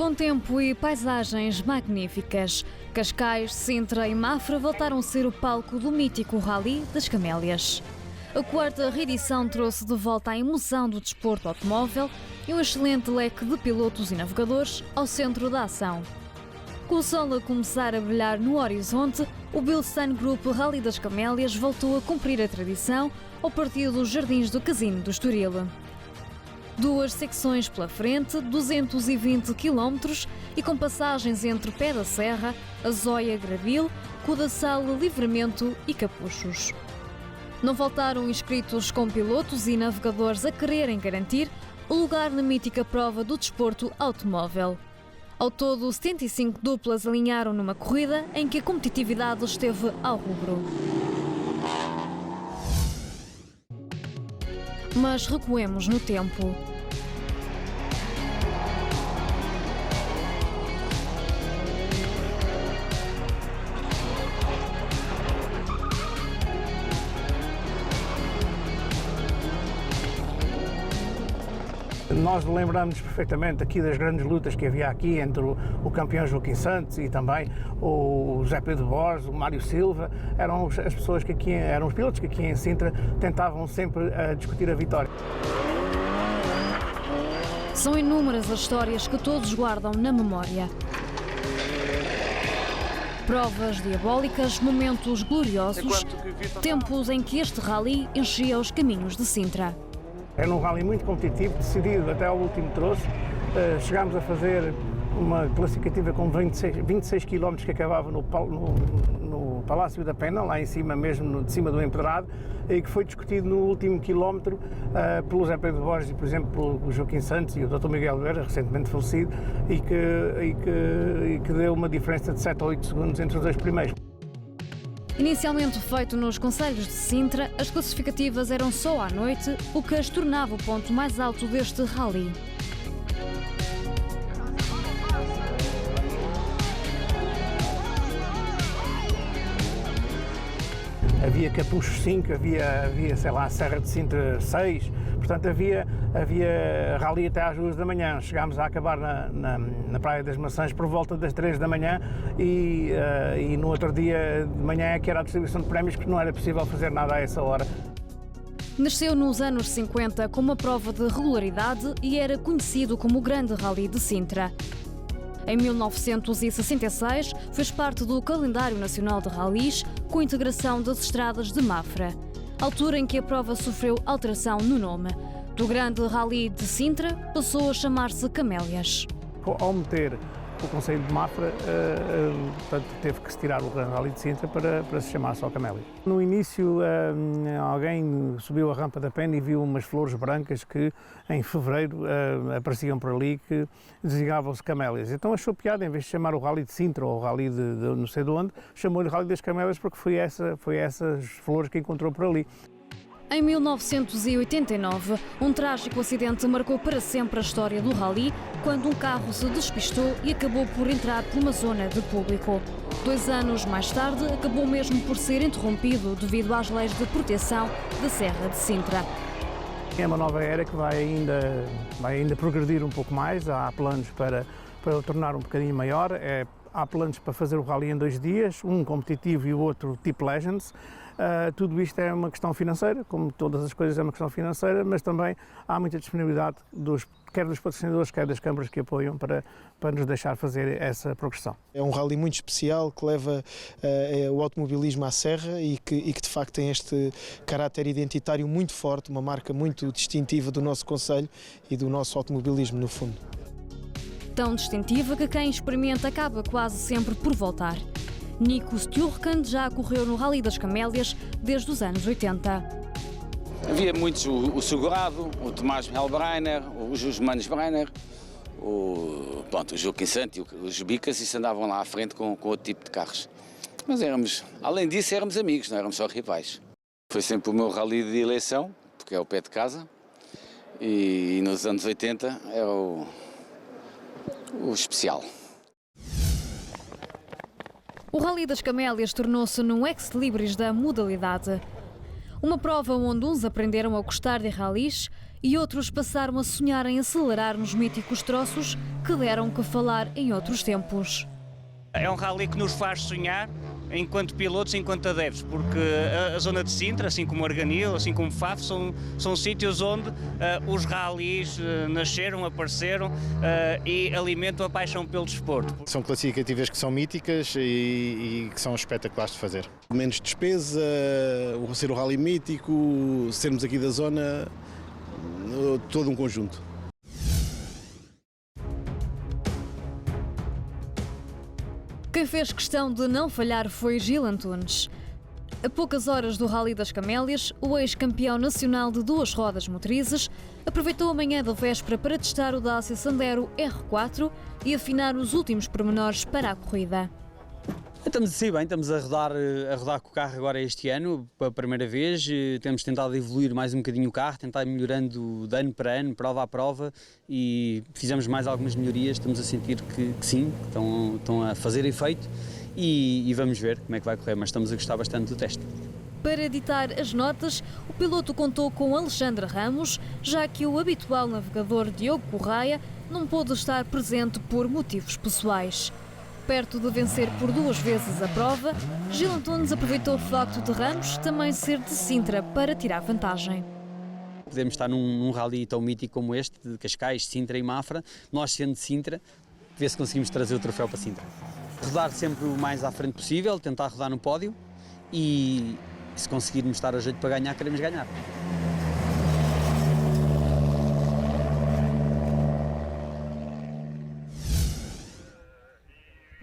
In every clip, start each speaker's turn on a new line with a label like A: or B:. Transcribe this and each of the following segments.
A: Com tempo e paisagens magníficas, Cascais, Sintra e Mafra voltaram a ser o palco do mítico Rally das Camélias. A quarta reedição trouxe de volta a emoção do desporto automóvel e um excelente leque de pilotos e navegadores ao centro da ação. Com o sol a começar a brilhar no horizonte, o Bilstein Group Rally das Camélias voltou a cumprir a tradição ao partir dos Jardins do Casino do Estoril. 2 secções pela frente, 220 km e com passagens entre Pé da Serra, Azóia, Gravil, Cudaçal, Livramento e Capuchos. Não faltaram inscritos com pilotos e navegadores a quererem garantir o lugar na mítica prova do desporto automóvel. Ao todo, 75 duplas alinharam numa corrida em que a competitividade esteve ao rubro. Mas recuemos no tempo.
B: Nós lembramos perfeitamente aqui das grandes lutas que havia aqui entre o campeão Joaquim Santos e também o José Pedro Borges, o Mário Silva. Eram as pessoas que aqui, eram os pilotos que aqui em Sintra tentavam sempre discutir a vitória.
A: São inúmeras as histórias que todos guardam na memória. Provas diabólicas, momentos gloriosos, tempos em que este rally enchia os caminhos de Sintra.
B: Era um rally muito competitivo, decidido até ao último troço. Chegámos a fazer uma classificativa com 26 km que acabava no Palácio da Pena, lá em cima mesmo, de cima do Empedrado, e que foi discutido no último quilómetro pelo José Pedro Borges e, por exemplo, pelo Joaquim Santos e o Dr. Miguel Vera, recentemente falecido, e que deu uma diferença de 7 a 8 segundos entre os dois primeiros.
A: Inicialmente feito nos concelhos de Sintra, as classificativas eram só à noite, o que as tornava o ponto mais alto deste rally.
B: Havia Capuchos 5, havia sei lá, a Serra de Sintra 6, portanto havia rally até às 2 da manhã. Chegámos a acabar na Praia das Maçãs por volta das 3 da manhã e no outro dia de manhã é que era a distribuição de prémios, porque não era possível fazer nada a essa hora.
A: Nasceu nos anos 50 como uma prova de regularidade e era conhecido como o Grande Rally de Sintra. Em 1966, fez parte do calendário nacional de rallies com a integração das estradas de Mafra, altura em que a prova sofreu alteração no nome. Do Grande Rally de Sintra passou a chamar-se Camélias.
B: Ao meter o Concelho de Mafra, portanto, teve que se tirar o Grande Rally de Sintra para se chamar só Camélias. No início, alguém subiu a rampa da Pena e viu umas flores brancas que, em fevereiro, apareciam por ali, que designavam-se Camélias. Então achou piada, em vez de chamar o Rally de Sintra ou o Rally de não sei de onde, chamou-lhe Rally das Camélias porque foi essas flores que encontrou por ali.
A: Em 1989, um trágico acidente marcou para sempre a história do rally, quando um carro se despistou e acabou por entrar por uma zona de público. 2 anos mais tarde, acabou mesmo por ser interrompido devido às leis de proteção da Serra de Sintra.
B: É uma nova era que vai ainda progredir um pouco mais. Há planos para o tornar um bocadinho maior. Há planos para fazer o rally em 2 dias, um competitivo e o outro tipo Legends. Tudo isto é uma questão financeira, como todas as coisas é uma questão financeira, mas também há muita disponibilidade quer dos patrocinadores, quer das câmaras que apoiam para nos deixar fazer essa progressão.
C: É um rally muito especial que leva o automobilismo à serra e que de facto tem este caráter identitário muito forte, uma marca muito distintiva do nosso concelho e do nosso automobilismo no fundo.
A: Tão distintiva que quem experimenta acaba quase sempre por voltar. Nico Stjurken já correu no Rally das Camélias desde os anos 80.
D: Havia muitos, o Segurado, o Tomás Helbreiner, os Manos Breiner, o Joaquim Santos e os Bicas, isso andavam lá à frente com outro tipo de carros. Mas além disso, éramos amigos, não éramos só rivais. Foi sempre o meu rally de eleição, porque é o pé de casa, e nos anos 80 era o especial.
A: O Rally das Camélias tornou-se num ex-libris da modalidade. Uma prova onde uns aprenderam a gostar de ralis e outros passaram a sonhar em acelerar nos míticos troços que deram que falar em outros tempos.
E: É um rally que nos faz sonhar enquanto pilotos, enquanto adeptos, porque a zona de Sintra, assim como Arganil, assim como Faf, são sítios onde os rallies nasceram, apareceram e alimentam a paixão pelo desporto.
F: São classificativas que são míticas e que são espetaculares de fazer.
G: Menos despesa, ser o rally mítico, sermos aqui da zona, todo um conjunto.
A: Quem fez questão de não falhar foi Gil Antunes. A poucas horas do Rally das Camélias, o ex-campeão nacional de duas rodas motrizes aproveitou a manhã da véspera para testar o Dacia Sandero R4 e afinar os últimos pormenores para a corrida.
H: Estamos assim bem, estamos a rodar com o carro agora este ano, pela primeira vez. Temos tentado evoluir mais um bocadinho o carro, tentar ir melhorando de ano para ano, prova a prova, e fizemos mais algumas melhorias. Estamos a sentir que sim, que estão a fazer efeito e vamos ver como é que vai correr, mas estamos a gostar bastante do teste.
A: Para editar as notas, o piloto contou com Alexandre Ramos, já que o habitual navegador Diogo Correia não pôde estar presente por motivos pessoais. Perto de vencer por 2 vezes a prova, Gil Antunes aproveitou o facto de Ramos também ser de Sintra para tirar vantagem.
H: Podemos estar num rally tão mítico como este, de Cascais, Sintra e Mafra, nós sendo de Sintra, ver se conseguimos trazer o troféu para Sintra. Rodar sempre o mais à frente possível, tentar rodar no pódio e se conseguirmos estar a jeito para ganhar, queremos ganhar.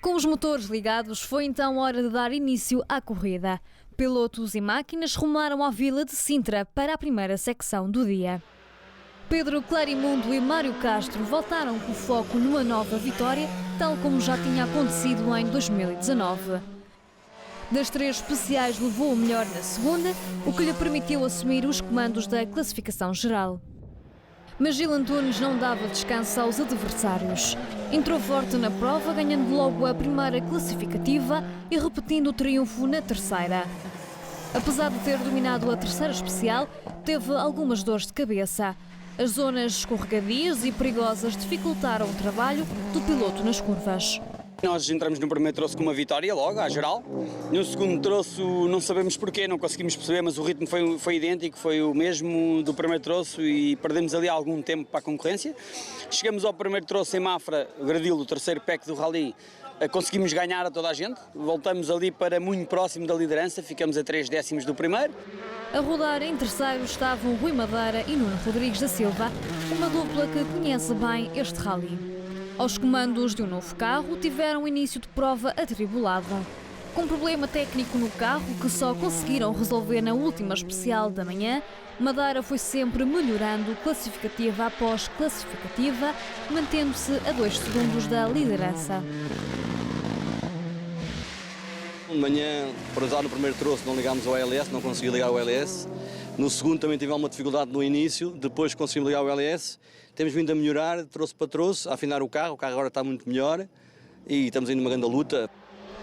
A: Com os motores ligados, foi então hora de dar início à corrida. Pilotos e máquinas rumaram à Vila de Sintra para a primeira secção do dia. Pedro Clarimundo e Mário Castro voltaram com foco numa nova vitória, tal como já tinha acontecido em 2019. Das 3 especiais levou o melhor na segunda, o que lhe permitiu assumir os comandos da classificação geral. Mas Gil Antunes não dava descanso aos adversários. Entrou forte na prova, ganhando logo a primeira classificativa e repetindo o triunfo na terceira. Apesar de ter dominado a terceira especial, teve algumas dores de cabeça. As zonas escorregadias e perigosas dificultaram o trabalho do piloto nas curvas.
I: Nós entramos no primeiro troço com uma vitória logo, à geral. No segundo troço não sabemos porquê, não conseguimos perceber, mas o ritmo foi idêntico, foi o mesmo do primeiro troço e perdemos ali algum tempo para a concorrência. Chegamos ao primeiro troço em Mafra, Gradil, o terceiro pack do Rally, conseguimos ganhar a toda a gente. Voltamos ali para muito próximo da liderança, ficamos a 3 décimos do primeiro.
A: A rodar em terceiro estavam Rui Madeira e Nuno Rodrigues da Silva, uma dupla que conhece bem este rally. Aos comandos de um novo carro, tiveram início de prova atribulado. Com problema técnico no carro que só conseguiram resolver na última especial da manhã, Madeira foi sempre melhorando classificativa após classificativa, mantendo-se a 2 segundos da liderança.
I: De manhã, para usar no primeiro troço, não ligámos ao LS, não consegui ligar ao LS. No segundo também tive alguma dificuldade no início, depois conseguimos ligar ao LS. Temos vindo a melhorar, troço para troço, a afinar o carro agora está muito melhor e estamos indo numa grande luta.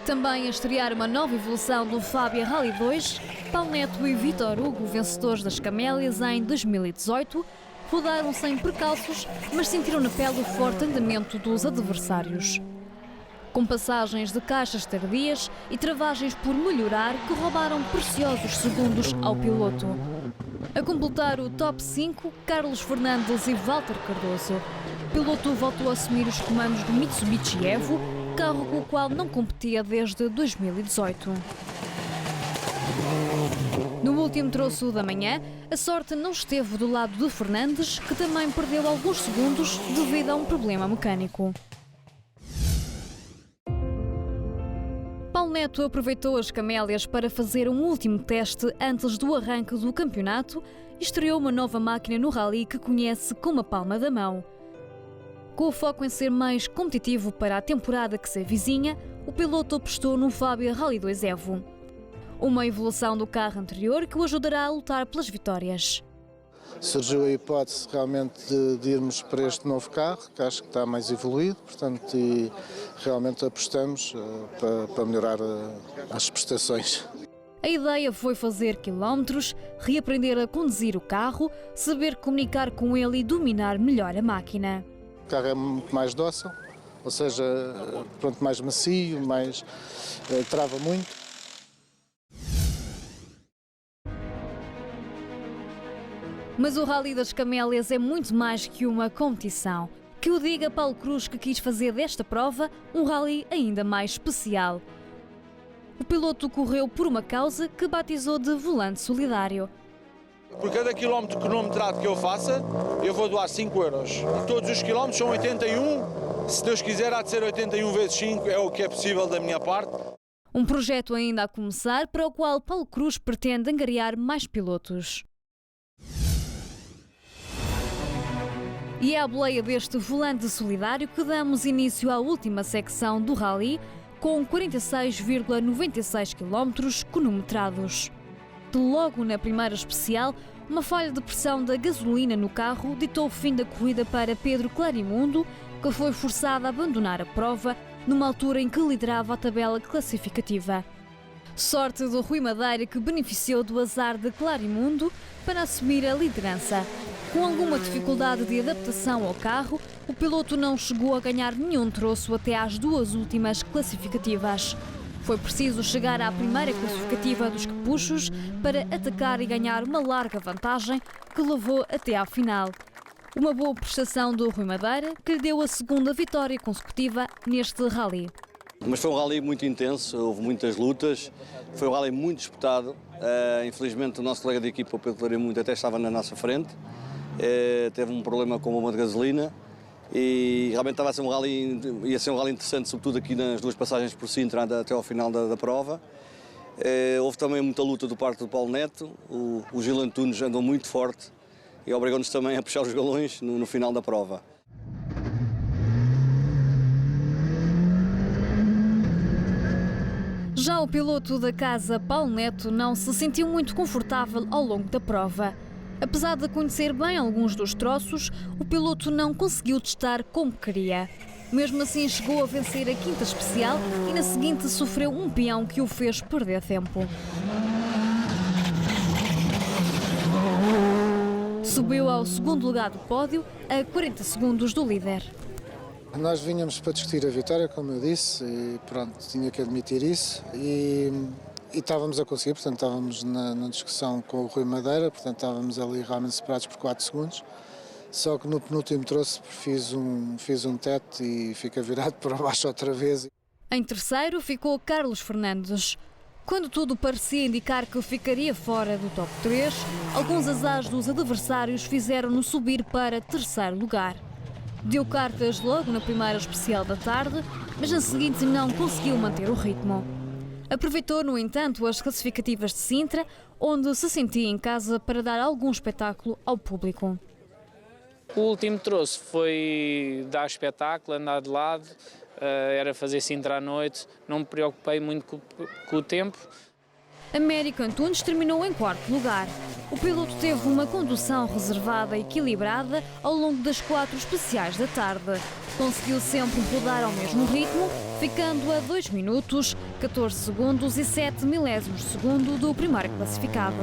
A: Também a estrear uma nova evolução do Fábia Rally 2, Paulo Neto e Vítor Hugo, vencedores das Camélias em 2018, rodaram sem percalços, mas sentiram na pele o forte andamento dos adversários. Com passagens de caixas tardias e travagens por melhorar que roubaram preciosos segundos ao piloto. A completar o top 5, Carlos Fernandes e Walter Cardoso. O piloto voltou a assumir os comandos do Mitsubishi Evo, carro com o qual não competia desde 2018. No último troço da manhã, a sorte não esteve do lado de Fernandes, que também perdeu alguns segundos devido a um problema mecânico. Paulo Neto aproveitou as Camélias para fazer um último teste antes do arranque do campeonato e estreou uma nova máquina no rally que conhece como a palma da mão. Com o foco em ser mais competitivo para a temporada que se avizinha, o piloto apostou no Fábia Rally 2 Evo. Uma evolução do carro anterior que o ajudará a lutar pelas vitórias.
C: Surgiu a hipótese realmente de irmos para este novo carro, que acho que está mais evoluído, portanto, e realmente apostamos para melhorar as prestações.
A: A ideia foi fazer quilómetros, reaprender a conduzir o carro, saber comunicar com ele e dominar melhor a máquina.
J: O carro é muito mais dócil, ou seja, pronto, mais macio, trava muito.
A: Mas o Rally das Camélias é muito mais que uma competição. Que o diga Paulo Cruz, que quis fazer desta prova um rally ainda mais especial. O piloto correu por uma causa que batizou de volante solidário.
K: Por cada quilómetro cronometrado que eu faça, eu vou doar 5 euros. E todos os quilómetros são 81, se Deus quiser há de ser 81 vezes 5, é o que é possível da minha parte.
A: Um projeto ainda a começar, para o qual Paulo Cruz pretende angariar mais pilotos. E é à boleia deste volante solidário que damos início à última secção do rally, com 46,96 km cronometrados. Logo na primeira especial, uma falha de pressão da gasolina no carro ditou o fim da corrida para Pedro Clarimundo, que foi forçado a abandonar a prova numa altura em que liderava a tabela classificativa. Sorte do Rui Madeira, que beneficiou do azar de Clarimundo para assumir a liderança. Com alguma dificuldade de adaptação ao carro, o piloto não chegou a ganhar nenhum troço até às duas últimas classificativas. Foi preciso chegar à primeira classificativa dos capuchos para atacar e ganhar uma larga vantagem que levou até à final. Uma boa prestação do Rui Madeira, que lhe deu a segunda vitória consecutiva neste rally.
L: Mas foi um rally muito intenso, houve muitas lutas, foi um rally muito disputado. Infelizmente o nosso colega de equipa, o Pedro Clarimundo, até estava na nossa frente. Teve um problema com a bomba de gasolina e realmente ia ser um rally interessante, sobretudo aqui nas duas passagens por Sintra até ao final da prova. Houve também muita luta do parte do Paulo Neto, o Gil Antunes andou muito forte e obrigou-nos também a puxar os galões no final da prova.
A: Já o piloto da casa, Paulo Neto, não se sentiu muito confortável ao longo da prova. Apesar de conhecer bem alguns dos troços, o piloto não conseguiu testar como queria. Mesmo assim, chegou a vencer a quinta especial e na seguinte sofreu um peão que o fez perder tempo. Subiu ao segundo lugar do pódio, a 40 segundos do líder.
J: Nós vínhamos para discutir a vitória, como eu disse, e pronto, tinha que admitir isso. E estávamos a conseguir, portanto estávamos na discussão com o Rui Madeira, portanto estávamos ali realmente separados por 4 segundos. Só que no penúltimo troço fiz um teto e fica virado para baixo outra vez.
A: Em terceiro ficou Carlos Fernandes. Quando tudo parecia indicar que ficaria fora do top 3, alguns azares dos adversários fizeram-no subir para terceiro lugar. Deu cartas logo na primeira especial da tarde, mas na seguinte não conseguiu manter o ritmo. Aproveitou, no entanto, as classificativas de Sintra, onde se sentia em casa para dar algum espetáculo ao público.
M: O último troço foi dar espetáculo, andar de lado, era fazer Sintra à noite, não me preocupei muito com o tempo.
A: Américo Antunes terminou em quarto lugar. O piloto teve uma condução reservada e equilibrada ao longo das 4 especiais da tarde. Conseguiu sempre rodar ao mesmo ritmo, ficando a 2 minutos, 14 segundos e 7 milésimos de segundo do primeiro classificado.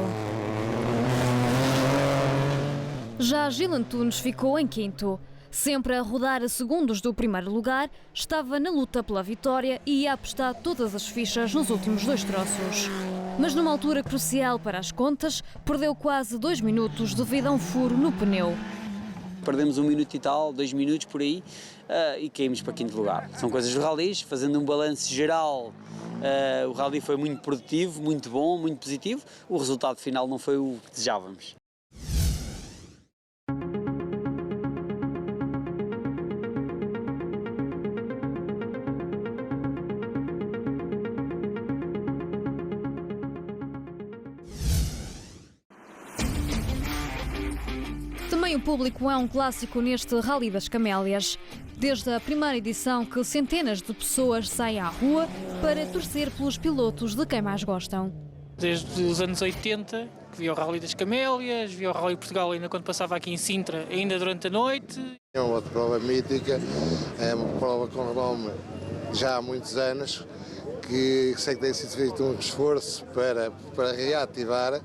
A: Já Gil Antunes ficou em quinto. Sempre a rodar a segundos do primeiro lugar, estava na luta pela vitória e ia apostar todas as fichas nos últimos 2 troços. Mas numa altura crucial para as contas, perdeu quase 2 minutos devido a um furo no pneu.
H: Perdemos 1 minuto e tal, 2 minutos por aí, e caímos para quinto lugar. São coisas do rally, fazendo um balanço geral, o rally foi muito produtivo, muito bom, muito positivo. O resultado final não foi o que desejávamos.
A: Também o público é um clássico neste Rally das Camélias. Desde a primeira edição que centenas de pessoas saem à rua para torcer pelos pilotos de quem mais gostam.
M: Desde os anos 80, que vi o Rally das Camélias, vi o Rally Portugal ainda quando passava aqui em Sintra, ainda durante a noite.
N: É uma prova mítica, é uma prova com renome já há muitos anos, que sei que tem sido feito um esforço para reativar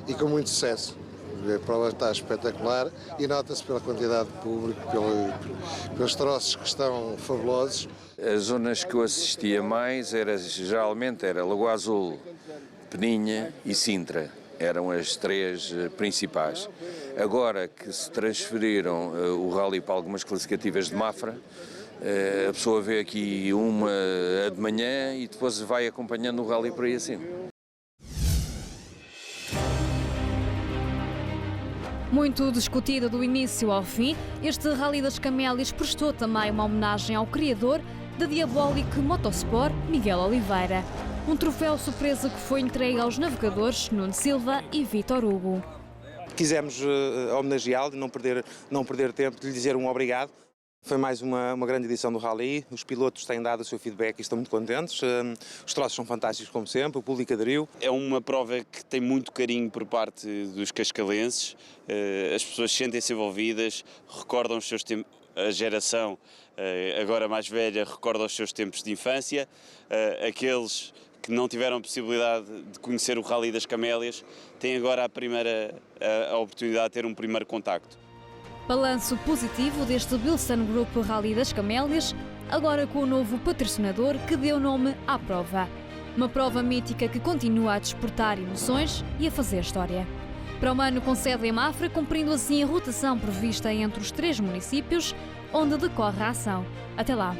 N: e com muito sucesso. A prova está espetacular e nota-se pela quantidade de público, pelos troços que estão fabulosos.
O: As zonas que eu assistia mais geralmente era Lagoa Azul, Peninha e Sintra. Eram as três principais. Agora que se transferiram o rally para algumas classificativas de Mafra, a pessoa vê aqui uma de manhã e depois vai acompanhando o rally por aí acima.
A: Muito discutido do início ao fim, este Rally das Camélias prestou também uma homenagem ao criador da Diabolic Motorsport, Miguel Oliveira. Um troféu surpresa que foi entregue aos navegadores Nuno Silva e Vítor Hugo.
P: Quisemos homenageá-lo, não perder tempo de lhe dizer um obrigado. Foi mais uma grande edição do Rally, os pilotos têm dado o seu feedback e estão muito contentes, os troços são fantásticos como sempre, o público aderiu.
Q: É uma prova que tem muito carinho por parte dos cascalenses, as pessoas sentem-se envolvidas, recordam os seus tempos, a geração agora mais velha recorda os seus tempos de infância, aqueles que não tiveram a possibilidade de conhecer o Rally das Camélias têm agora a oportunidade de ter um primeiro contacto.
A: Balanço positivo deste Bilson Group Rally das Camélias, agora com o novo patrocinador que deu nome à prova. Uma prova mítica que continua a despertar emoções e a fazer história. Para o ano com sede em Mafra, cumprindo assim a rotação prevista entre os 3 municípios onde decorre a ação. Até lá!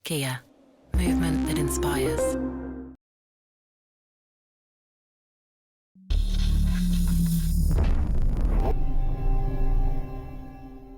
R: Kia, movement that inspires.